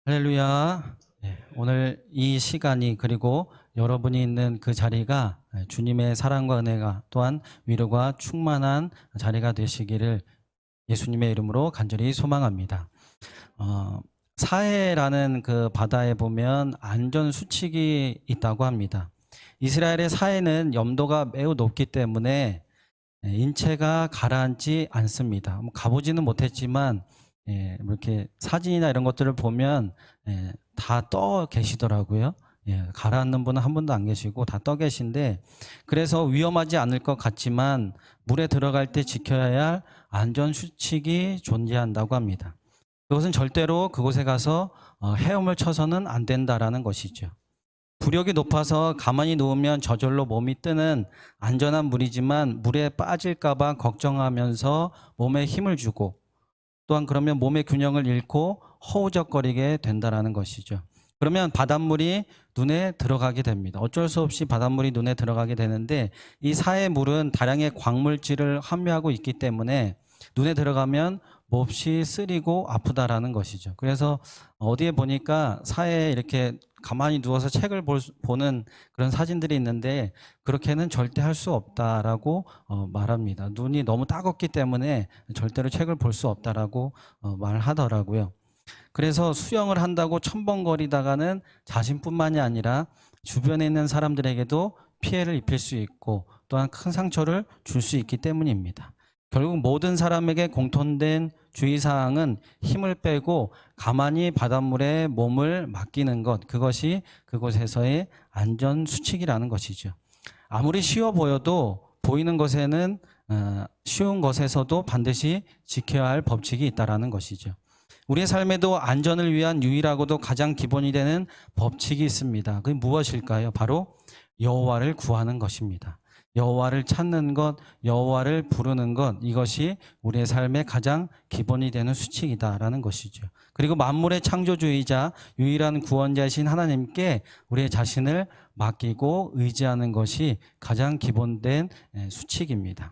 할렐루야. 오늘 이 시간이 그리고 여러분이 있는 그 자리가 주님의 사랑과 은혜가 또한 위로가 충만한 자리가 되시기를 예수님의 이름으로 간절히 소망합니다. 사해라는 그 바다에 보면 안전 수칙이 있다고 합니다. 이스라엘의 사해는 염도가 매우 높기 때문에 인체가 가라앉지 않습니다. 가보지는 못했지만 이렇게 사진이나 이런 것들을 보면 다 떠 계시더라고요. 가라앉는 분은 한 분도 안 계시고 다 떠 계신데, 그래서 위험하지 않을 것 같지만 물에 들어갈 때 지켜야 할 안전 수칙이 존재한다고 합니다. 그것은 절대로 그곳에 가서 헤엄을 쳐서는 안 된다라는 것이죠. 부력이 높아서 가만히 누우면 저절로 몸이 뜨는 안전한 물이지만 물에 빠질까 봐 걱정하면서 몸에 힘을 주고, 또한 그러면 몸의 균형을 잃고 허우적거리게 된다라는 것이죠. 그러면 바닷물이 눈에 들어가게 됩니다. 어쩔 수 없이 바닷물이 눈에 들어가게 되는데, 이 사해 물은 다량의 광물질을 함유하고 있기 때문에 눈에 들어가면 몹시 쓰리고 아프다라는 것이죠. 그래서 어디에 보니까 사해에 이렇게 가만히 누워서 책을 보는 그런 사진들이 있는데, 그렇게는 절대 할 수 없다라고 말합니다. 눈이 너무 따갑기 때문에 절대로 책을 볼 수 없다라고 말하더라고요. 그래서 수영을 한다고 첨벙거리다가는 자신뿐만이 아니라 주변에 있는 사람들에게도 피해를 입힐 수 있고 또한 큰 상처를 줄 수 있기 때문입니다. 결국 모든 사람에게 공통된 주의사항은 힘을 빼고 가만히 바닷물에 몸을 맡기는 것, 그것이 그곳에서의 안전수칙이라는 것이죠. 아무리 쉬워 보여도 보이는 것에는 쉬운 것에서도 반드시 지켜야 할 법칙이 있다는 것이죠. 우리의 삶에도 안전을 위한 유일하고도 가장 기본이 되는 법칙이 있습니다. 그게 무엇일까요? 바로 여호와를 구하는 것입니다. 여호와를 찾는 것, 여호와를 부르는 것, 이것이 우리의 삶의 가장 기본이 되는 수칙이다라는 것이죠. 그리고 만물의 창조주이자 유일한 구원자이신 하나님께 우리의 자신을 맡기고 의지하는 것이 가장 기본된 수칙입니다.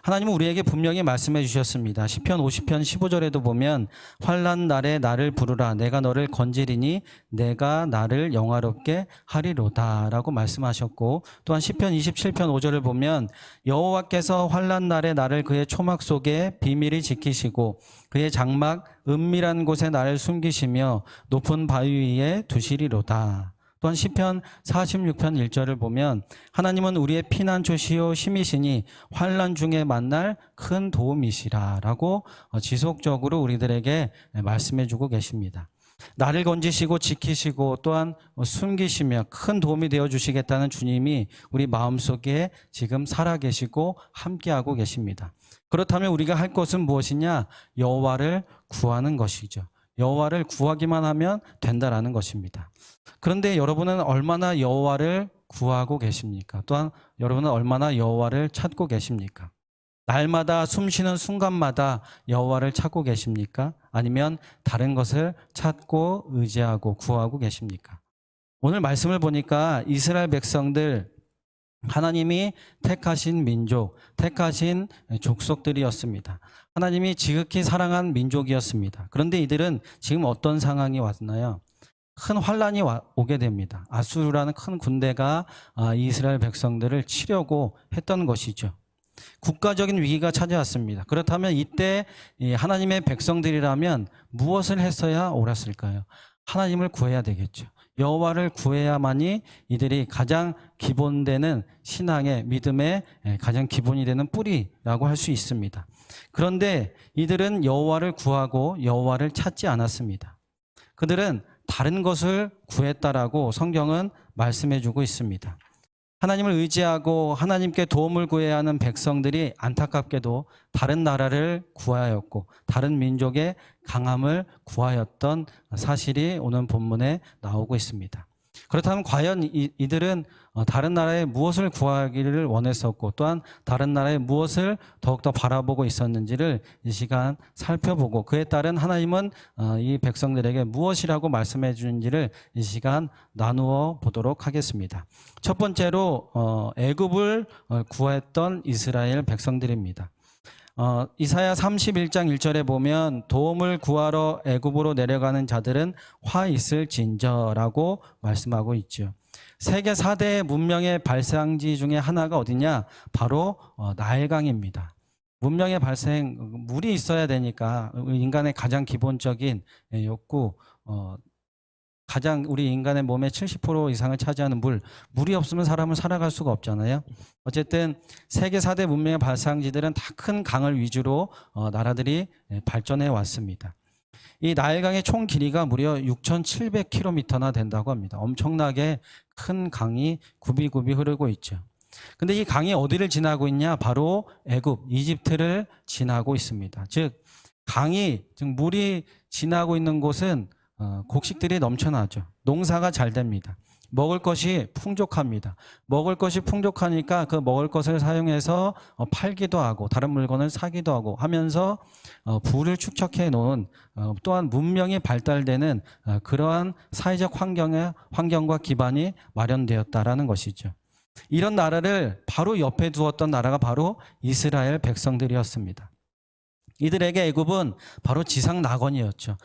하나님은 우리에게 분명히 말씀해 주셨습니다. 시편 50편 15절에도 보면 환난 날에 나를 부르라, 내가 너를 건지리니 내가 나를 영화롭게 하리로다 라고 말씀하셨고, 또한 시편 27편 5절을 보면 여호와께서 환난 날에 나를 그의 초막 속에 비밀히 지키시고 그의 장막 은밀한 곳에 나를 숨기시며 높은 바위 위에 두시리로다. 또한 시편 46편 1절을 보면 하나님은 우리의 피난처시요 힘이시니 환난 중에 만날 큰 도움이시라 라고 지속적으로 우리들에게 말씀해 주고 계십니다. 나를 건지시고 지키시고 또한 숨기시며 큰 도움이 되어 주시겠다는 주님이 우리 마음속에 지금 살아계시고 함께하고 계십니다. 그렇다면 우리가 할 것은 무엇이냐? 여호와를 구하는 것이죠. 여호와를 구하기만 하면 된다라는 것입니다. 그런데 여러분은 얼마나 여호와를 구하고 계십니까? 또한 여러분은 얼마나 여호와를 찾고 계십니까? 날마다 숨쉬는 순간마다 여호와를 찾고 계십니까? 아니면 다른 것을 찾고 의지하고 구하고 계십니까? 오늘 말씀을 보니까 이스라엘 백성들, 하나님이 택하신 민족, 택하신 족속들이었습니다. 하나님이 지극히 사랑한 민족이었습니다. 그런데 이들은 지금 어떤 상황이 왔나요? 큰 환란이 오게 됩니다. 아수르라는 큰 군대가 이스라엘 백성들을 치려고 했던 것이죠. 국가적인 위기가 찾아왔습니다. 그렇다면 이때 하나님의 백성들이라면 무엇을 했어야 옳았을까요? 하나님을 구해야 되겠죠. 여호와를 구해야만이 이들이 가장 기본되는 신앙의 믿음의 가장 기본이 되는 뿌리라고 할 수 있습니다. 그런데 이들은 여호와를 구하고 여호와를 찾지 않았습니다. 그들은 다른 것을 구했다라고 성경은 말씀해 주고 있습니다. 하나님을 의지하고 하나님께 도움을 구해야 하는 백성들이 안타깝게도 다른 나라를 구하였고 다른 민족의 강함을 구하였던 사실이 오늘 본문에 나오고 있습니다. 그렇다면 과연 이들은 다른 나라에 무엇을 구하기를 원했었고 또한 다른 나라에 무엇을 더욱더 바라보고 있었는지를 이 시간 살펴보고, 그에 따른 하나님은 이 백성들에게 무엇이라고 말씀해 주는지를 이 시간 나누어 보도록 하겠습니다. 첫 번째로 애굽을 구했던 이스라엘 백성들입니다. 이사야 31장 1절에 보면 도움을 구하러 애굽으로 내려가는 자들은 화 있을진저라고 말씀하고 있죠. 세계 4대 문명의 발상지 중에 하나가 어디냐? 바로 나일강입니다. 문명의 발생, 물이 있어야 되니까 인간의 가장 기본적인 욕구, 가장 우리 인간의 몸의 70% 이상을 차지하는 물이 없으면 사람은 살아갈 수가 없잖아요. 어쨌든 세계 4대 문명의 발상지들은 다 큰 강을 위주로 나라들이 발전해 왔습니다. 이 나일강의 총 길이가 무려 6,700km나 된다고 합니다. 엄청나게 큰 강이 굽이굽이 흐르고 있죠. 근데 이 강이 어디를 지나고 있냐? 바로 애굽, 이집트를 지나고 있습니다. 즉 물이 지나고 있는 곳은 곡식들이 넘쳐나죠. 농사가 잘 됩니다. 먹을 것이 풍족합니다. 먹을 것이 풍족하니까 그 먹을 것을 사용해서 팔기도 하고 다른 물건을 사기도 하고 하면서 부를 축적해 놓은 또한 문명이 발달되는 그러한 사회적 환경과 기반이 마련되었다라는 것이죠. 이런 나라를 바로 옆에 두었던 나라가 바로 이스라엘 백성들이었습니다. 이들에게 애굽은 바로 지상 낙원이었죠.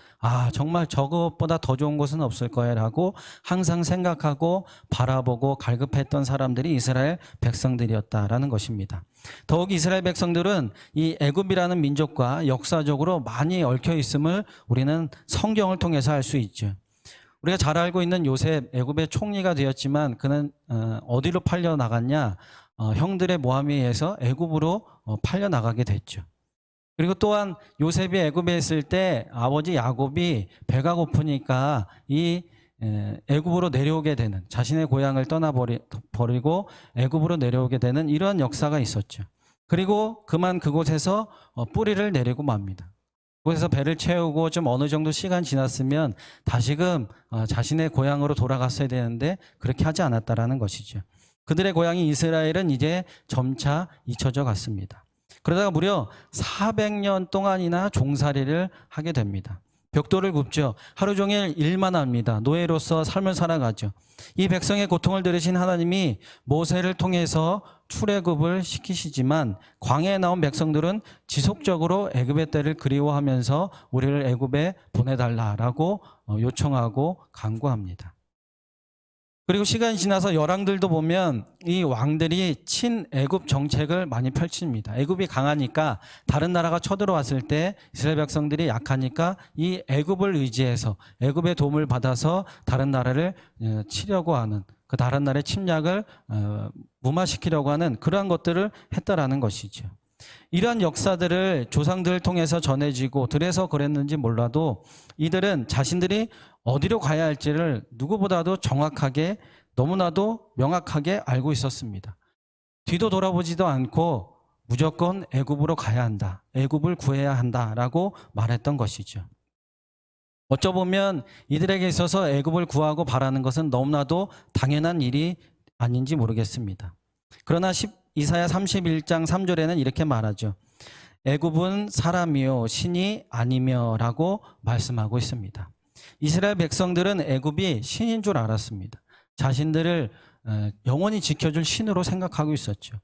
정말 저것보다 더 좋은 곳은 없을 거야라고 항상 생각하고 바라보고 갈급했던 사람들이 이스라엘 백성들이었다라는 것입니다. 더욱 이스라엘 백성들은 이 애굽이라는 민족과 역사적으로 많이 얽혀 있음을 우리는 성경을 통해서 알 수 있죠. 우리가 잘 알고 있는 요셉, 애굽의 총리가 되었지만 그는 어디로 팔려 나갔냐? 형들의 모함에 의해서 애굽으로 팔려 나가게 됐죠. 그리고 또한 요셉이 애굽에 있을 때 아버지 야곱이 배가 고프니까 이 애굽으로 내려오게 되는, 자신의 고향을 떠나버리고 애굽으로 내려오게 되는 이러한 역사가 있었죠. 그리고 그만 그곳에서 뿌리를 내리고 맙니다. 그곳에서 배를 채우고 좀 어느 정도 시간 지났으면 다시금 자신의 고향으로 돌아갔어야 되는데 그렇게 하지 않았다라는 것이죠. 그들의 고향인 이스라엘은 이제 점차 잊혀져 갔습니다. 그러다가 무려 400년 동안이나 종살이를 하게 됩니다. 벽돌을 굽죠. 하루 종일 일만 합니다. 노예로서 삶을 살아가죠. 이 백성의 고통을 들으신 하나님이 모세를 통해서 출애굽을 시키시지만 광야에 나온 백성들은 지속적으로 애굽의 때를 그리워하면서 우리를 애굽에 보내달라라고 요청하고 간구합니다. 그리고 시간이 지나서 열왕들도 보면 이 왕들이 친애굽 정책을 많이 펼칩니다. 애굽이 강하니까 다른 나라가 쳐들어왔을 때 이스라엘 백성들이 약하니까 이 애굽을 의지해서 애굽의 도움을 받아서 다른 나라를 치려고 하는, 그 다른 나라의 침략을 무마시키려고 하는 그러한 것들을 했다라는 것이죠. 이러한 역사들을 조상들을 통해서 전해지고 그래서 그랬는지 몰라도 이들은 자신들이 어디로 가야 할지를 누구보다도 정확하게, 너무나도 명확하게 알고 있었습니다. 뒤도 돌아보지도 않고 무조건 애굽으로 가야 한다, 애굽을 구해야 한다라고 말했던 것이죠. 어쩌보면 이들에게 있어서 애굽을 구하고 바라는 것은 너무나도 당연한 일이 아닌지 모르겠습니다. 그러나 이사야 31장 3절에는 이렇게 말하죠. 애굽은 사람이요 신이 아니며 라고 말씀하고 있습니다. 이스라엘 백성들은 애굽이 신인 줄 알았습니다. 자신들을 영원히 지켜줄 신으로 생각하고 있었죠.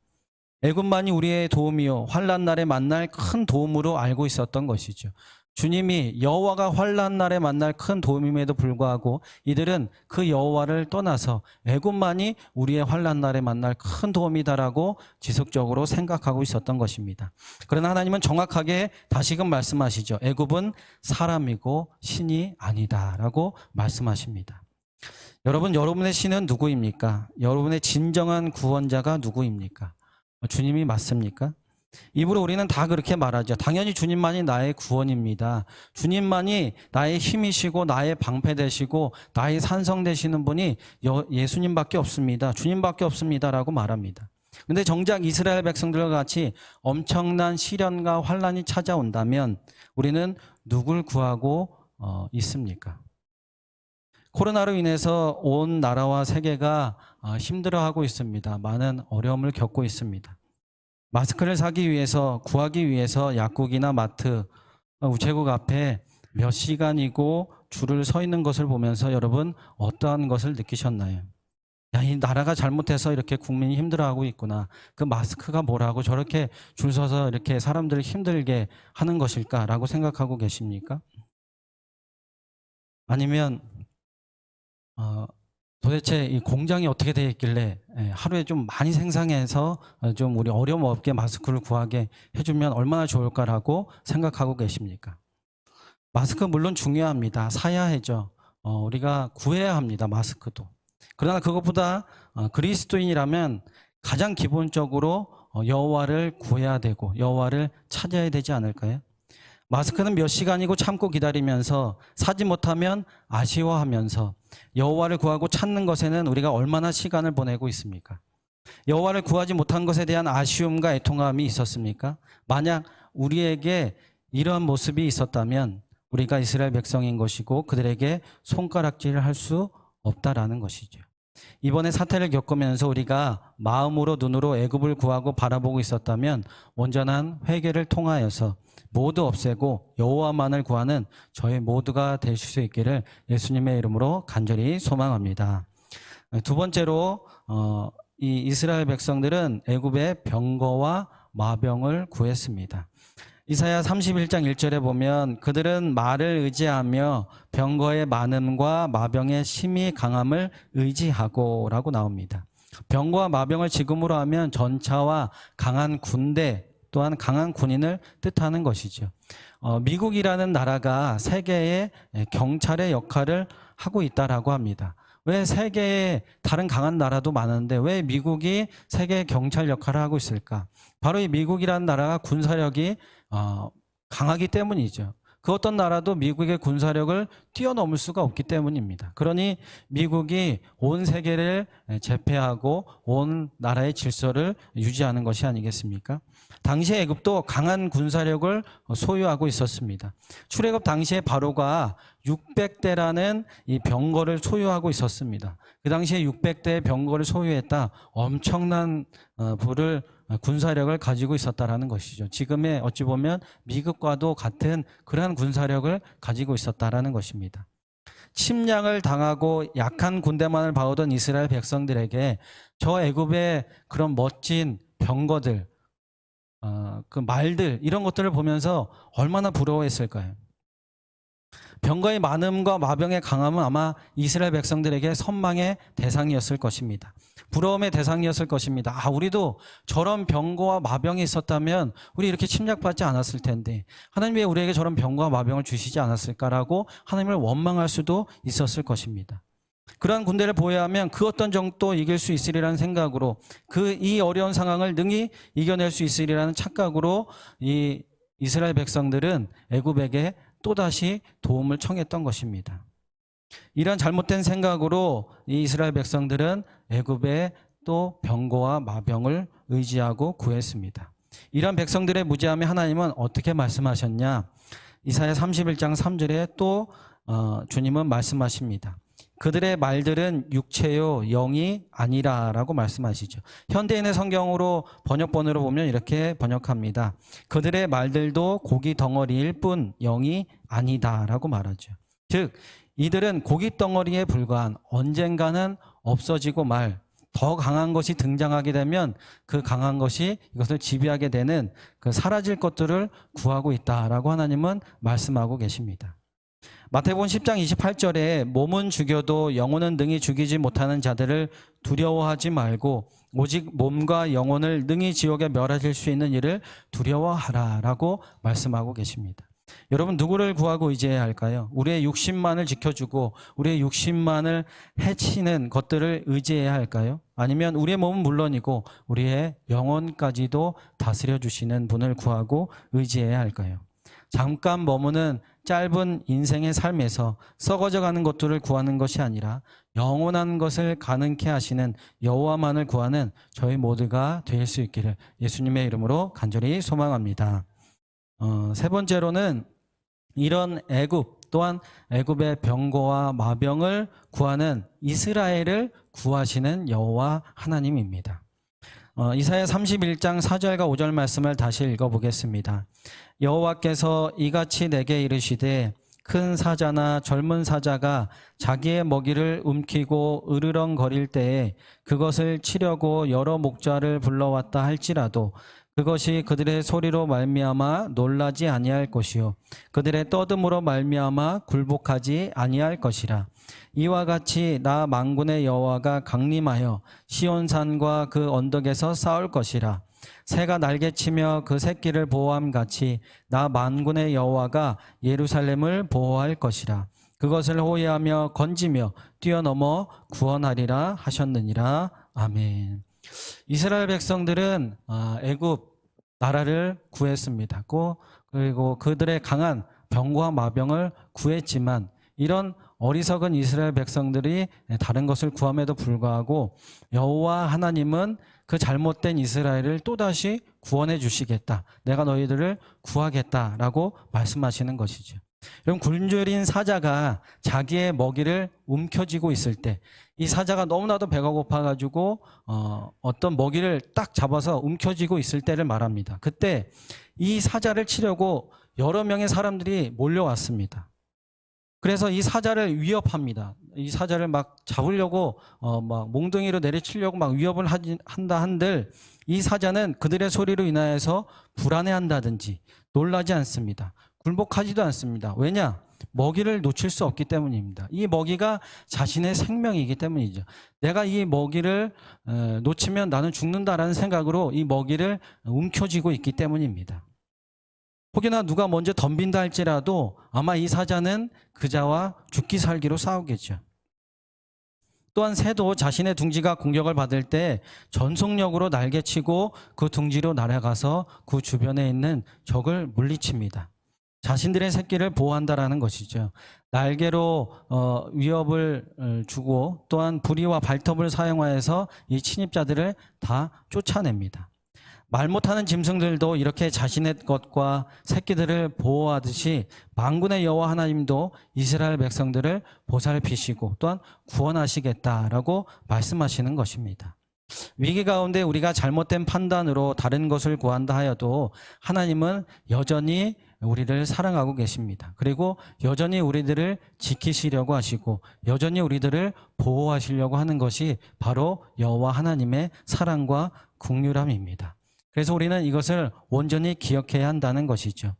애굽만이 우리의 도움이요 환난 날에 만날 큰 도움으로 알고 있었던 것이죠. 주님이 여호와가 환난 날에 만날 큰 도움임에도 불구하고 이들은 그 여호와를 떠나서 애굽만이 우리의 환난 날에 만날 큰 도움이다라고 지속적으로 생각하고 있었던 것입니다. 그러나 하나님은 정확하게 다시금 말씀하시죠. 애굽은 사람이고 신이 아니다라고 말씀하십니다. 여러분, 여러분의 신은 누구입니까? 여러분의 진정한 구원자가 누구입니까? 주님이 맞습니까? 입으로 우리는 다 그렇게 말하죠. 당연히 주님만이 나의 구원입니다. 주님만이 나의 힘이시고 나의 방패 되시고 나의 산성 되시는 분이 예수님밖에 없습니다. 주님밖에 없습니다라고 말합니다. 그런데 정작 이스라엘 백성들과 같이 엄청난 시련과 환난이 찾아온다면 우리는 누굴 구하고 있습니까? 코로나로 인해서 온 나라와 세계가 힘들어하고 있습니다. 많은 어려움을 겪고 있습니다. 마스크를 사기 위해서, 구하기 위해서 약국이나 마트, 우체국 앞에 몇 시간이고 줄을 서 있는 것을 보면서 여러분 어떠한 것을 느끼셨나요? 야, 이 나라가 잘못해서 이렇게 국민이 힘들어하고 있구나. 그 마스크가 뭐라고 저렇게 줄 서서 이렇게 사람들을 힘들게 하는 것일까라고 생각하고 계십니까? 아니면 도대체 이 공장이 어떻게 되어 있길래 하루에 좀 많이 생산해서 좀 우리 어려움 없게 마스크를 구하게 해주면 얼마나 좋을까라고 생각하고 계십니까? 마스크 물론 중요합니다. 사야 하죠. 우리가 구해야 합니다. 마스크도. 그러나 그것보다 그리스도인이라면 가장 기본적으로 여호와를 구해야 되고 여호와를 찾아야 되지 않을까요? 마스크는 몇 시간이고 참고 기다리면서 사지 못하면 아쉬워하면서 여호와를 구하고 찾는 것에는 우리가 얼마나 시간을 보내고 있습니까? 여호와를 구하지 못한 것에 대한 아쉬움과 애통함이 있었습니까? 만약 우리에게 이런 모습이 있었다면 우리가 이스라엘 백성인 것이고 그들에게 손가락질을 할 수 없다라는 것이죠. 이번에 사태를 겪으면서 우리가 마음으로 눈으로 애굽을 구하고 바라보고 있었다면 온전한 회개를 통하여서 모두 없애고 여호와만을 구하는 저희 모두가 되실 수 있기를 예수님의 이름으로 간절히 소망합니다. 두 번째로 이 이스라엘 백성들은 애굽의 병거와 마병을 구했습니다. 이사야 31장 1절에 보면 그들은 말을 의지하며 병거의 많음과 마병의 심히 강함을 의지하고 라고 나옵니다. 병거와 마병을 지금으로 하면 전차와 강한 군대 또한 강한 군인을 뜻하는 것이죠. 미국이라는 나라가 세계의 경찰의 역할을 하고 있다라고 합니다. 왜 세계에 다른 강한 나라도 많은데 왜 미국이 세계 경찰 역할을 하고 있을까? 바로 이 미국이라는 나라가 군사력이 강하기 때문이죠. 그 어떤 나라도 미국의 군사력을 뛰어넘을 수가 없기 때문입니다. 그러니 미국이 온 세계를 제패하고 온 나라의 질서를 유지하는 것이 아니겠습니까? 당시에 애굽도 강한 군사력을 소유하고 있었습니다. 출애굽 당시에 바로가 600대라는 이 병거를 소유하고 있었습니다. 그 당시에 600대의 병거를 소유했다. 엄청난 군사력을 가지고 있었다라는 것이죠. 지금의 어찌 보면 미국과도 같은 그러한 군사력을 가지고 있었다라는 것입니다. 침략을 당하고 약한 군대만을 봐오던 이스라엘 백성들에게 저 애굽의 그런 멋진 병거들, 그 말들 이런 것들을 보면서 얼마나 부러워했을까요? 병거의 많음과 마병의 강함은 아마 이스라엘 백성들에게 선망의 대상이었을 것입니다. 부러움의 대상이었을 것입니다. 우리도 저런 병거와 마병이 있었다면 우리 이렇게 침략받지 않았을 텐데 하나님이 왜 우리에게 저런 병거와 마병을 주시지 않았을까라고 하나님을 원망할 수도 있었을 것입니다. 그러한 군대를 보유하면 그 어떤 적도 이길 수 있으리라는 생각으로 이 어려운 상황을 능히 이겨낼 수 있으리라는 착각으로 이 이스라엘 백성들은 애굽에게 또다시 도움을 청했던 것입니다. 이런 잘못된 생각으로 이 이스라엘 백성들은 애굽에 또 병거와 마병을 의지하고 구했습니다. 이런 백성들의 무지함에 하나님은 어떻게 말씀하셨냐? 이사야 31장 3절에 또 주님은 말씀하십니다. 그들의 말들은 육체요 영이 아니라라고 말씀하시죠. 현대인의 성경으로 번역본으로 보면 이렇게 번역합니다. 그들의 말들도 고기 덩어리일 뿐 영이 아니다라고 말하죠. 즉 이들은 고기 덩어리에 불과한 언젠가는 없어지고 더 강한 것이 등장하게 되면 그 강한 것이 이것을 지배하게 되는 그 사라질 것들을 구하고 있다라고 하나님은 말씀하고 계십니다. 마태복음 10장 28절에 몸은 죽여도 영혼은 능히 죽이지 못하는 자들을 두려워하지 말고 오직 몸과 영혼을 능히 지옥에 멸하실 수 있는 일을 두려워하라라고 말씀하고 계십니다. 여러분 누구를 구하고 의지해야 할까요? 우리의 육신만을 지켜주고 우리의 육신만을 해치는 것들을 의지해야 할까요? 아니면 우리의 몸은 물론이고 우리의 영혼까지도 다스려 주시는 분을 구하고 의지해야 할까요? 잠깐 머무는 짧은 인생의 삶에서 썩어져가는 것들을 구하는 것이 아니라 영원한 것을 가능케 하시는 여호와만을 구하는 저희 모두가 될 수 있기를 예수님의 이름으로 간절히 소망합니다. 세 번째로는 이런 애굽 또한 애굽의 병거와 마병을 구하는 이스라엘을 구하시는 여호와 하나님입니다. 이사야 31장 4절과 5절 말씀을 다시 읽어보겠습니다. 여호와께서 이같이 내게 이르시되 큰 사자나 젊은 사자가 자기의 먹이를 움키고 으르렁거릴 때에 그것을 치려고 여러 목자를 불러왔다 할지라도 그것이 그들의 소리로 말미암아 놀라지 아니할 것이요 그들의 떠듬으로 말미암아 굴복하지 아니할 것이라. 이와 같이 나 만군의 여호와가 강림하여 시온산과 그 언덕에서 싸울 것이라. 새가 날개치며 그 새끼를 보호함 같이 나 만군의 여호와가 예루살렘을 보호할 것이라. 그것을 호위하며 건지며 뛰어넘어 구원하리라 하셨느니라. 아멘. 이스라엘 백성들은 애굽 나라를 구했습니다. 그리고 그들의 강한 병과 마병을 구했지만 이런 어리석은 이스라엘 백성들이 다른 것을 구함에도 불구하고 여호와 하나님은 그 잘못된 이스라엘을 또다시 구원해 주시겠다. 내가 너희들을 구하겠다라고 말씀하시는 것이죠. 여러분, 굶주린 사자가 자기의 먹이를 움켜쥐고 있을 때 이 사자가 너무나도 배가 고파가지고 어떤 먹이를 딱 잡아서 움켜쥐고 있을 때를 말합니다. 그때 이 사자를 치려고 여러 명의 사람들이 몰려왔습니다. 그래서 이 사자를 위협합니다. 이 사자를 막 잡으려고 막 몽둥이로 내리치려고 막 위협을 한다 한들 이 사자는 그들의 소리로 인하여서 불안해한다든지 놀라지 않습니다. 굴복하지도 않습니다. 왜냐? 먹이를 놓칠 수 없기 때문입니다. 이 먹이가 자신의 생명이기 때문이죠. 내가 이 먹이를 놓치면 나는 죽는다라는 생각으로 이 먹이를 움켜쥐고 있기 때문입니다. 혹여나 누가 먼저 덤빈다 할지라도 아마 이 사자는 그자와 죽기 살기로 싸우겠죠. 또한 새도 자신의 둥지가 공격을 받을 때 전속력으로 날개치고 그 둥지로 날아가서 그 주변에 있는 적을 물리칩니다. 자신들의 새끼를 보호한다라는 것이죠. 날개로 위협을 주고 또한 부리와 발톱을 사용하여서 이 침입자들을 다 쫓아냅니다. 말 못하는 짐승들도 이렇게 자신의 것과 새끼들을 보호하듯이 만군의 여호와 하나님도 이스라엘 백성들을 보살피시고 또한 구원하시겠다라고 말씀하시는 것입니다. 위기 가운데 우리가 잘못된 판단으로 다른 것을 구한다 하여도 하나님은 여전히 우리를 사랑하고 계십니다. 그리고 여전히 우리들을 지키시려고 하시고 여전히 우리들을 보호하시려고 하는 것이 바로 여호와 하나님의 사랑과 긍휼함입니다. 그래서 우리는 이것을 온전히 기억해야 한다는 것이죠.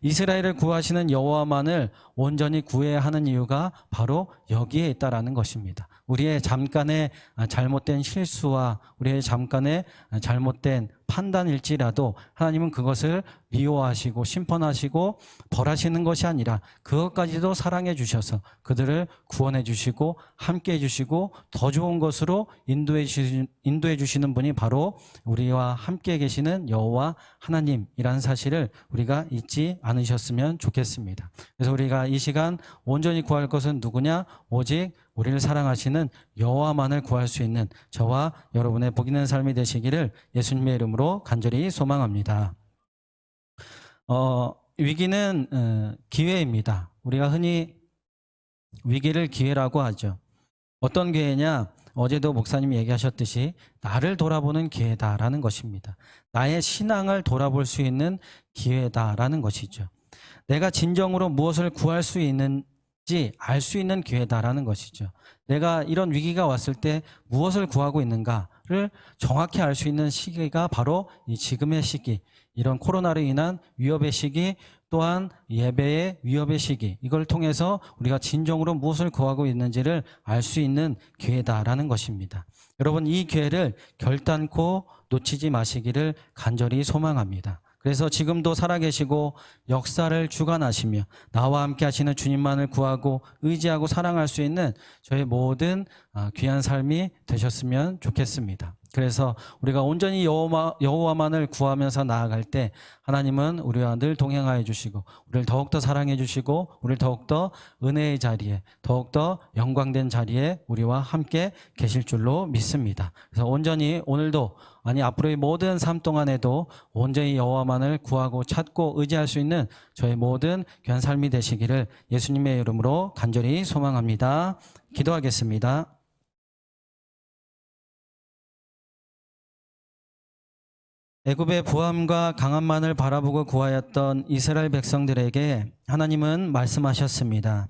이스라엘을 구하시는 여호와만을 온전히 구해야 하는 이유가 바로 여기에 있다라는 것입니다. 우리의 잠깐의 잘못된 실수와 우리의 잠깐의 잘못된 판단일지라도 하나님은 그것을 미워하시고 심판하시고 벌하시는 것이 아니라 그것까지도 사랑해 주셔서 그들을 구원해 주시고 함께 해 주시고 더 좋은 것으로 인도해 주시는 분이 바로 우리와 함께 계시는 여호와 하나님이라는 사실을 우리가 잊지 않으셨으면 좋겠습니다. 그래서 우리가 이 시간 온전히 구할 것은 누구냐? 오직 우리를 사랑하시는 여호와만을 구할 수 있는 저와 여러분의 복 있는 삶이 되시기를 예수님의 이름으로 간절히 소망합니다. 위기는 기회입니다. 우리가 흔히 위기를 기회라고 하죠. 어떤 기회냐? 어제도 목사님이 얘기하셨듯이 나를 돌아보는 기회다라는 것입니다. 나의 신앙을 돌아볼 수 있는 기회다라는 것이죠. 내가 진정으로 무엇을 구할 수 있는지 알 수 있는 기회다라는 것이죠. 내가 이런 위기가 왔을 때 무엇을 구하고 있는가를 정확히 알 수 있는 시기가 바로 이 지금의 시기, 이런 코로나로 인한 위협의 시기, 또한 예배의 위협의 시기, 이걸 통해서 우리가 진정으로 무엇을 구하고 있는지를 알 수 있는 기회다라는 것입니다. 여러분, 이 기회를 결단코 놓치지 마시기를 간절히 소망합니다. 그래서 지금도 살아계시고 역사를 주관하시며 나와 함께 하시는 주님만을 구하고 의지하고 사랑할 수 있는 저의 모든 귀한 삶이 되셨으면 좋겠습니다. 그래서 우리가 온전히 여호와만을 구하면서 나아갈 때 하나님은 우리와 늘 동행하여 주시고 우리를 더욱더 사랑해 주시고 우리를 더욱더 은혜의 자리에 더욱더 영광된 자리에 우리와 함께 계실 줄로 믿습니다. 그래서 온전히 오늘도 앞으로의 모든 삶 동안에도 온전히 여호와만을 구하고 찾고 의지할 수 있는 저의 모든 귀한 삶이 되시기를 예수님의 이름으로 간절히 소망합니다. 기도하겠습니다. 애굽의 부함과 강함만을 바라보고 구하였던 이스라엘 백성들에게 하나님은 말씀하셨습니다.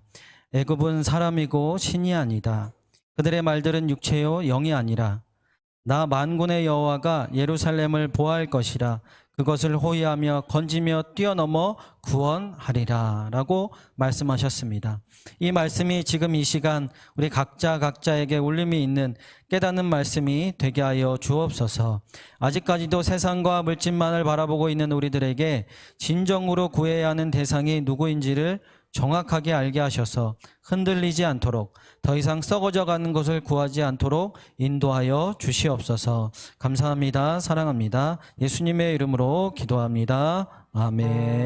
애굽은 사람이고 신이 아니다. 그들의 말들은 육체요 영이 아니라 나 만군의 여호와가 예루살렘을 보호할 것이라. 그것을 호위하며 건지며 뛰어넘어 구원하리라 라고 말씀하셨습니다. 이 말씀이 지금 이 시간 우리 각자에게 울림이 있는 깨닫는 말씀이 되게 하여 주옵소서. 아직까지도 세상과 물질만을 바라보고 있는 우리들에게 진정으로 구해야 하는 대상이 누구인지를 정확하게 알게 하셔서 흔들리지 않도록 더 이상 썩어져 가는 것을 구하지 않도록 인도하여 주시옵소서. 감사합니다. 사랑합니다. 예수님의 이름으로 기도합니다. 아멘.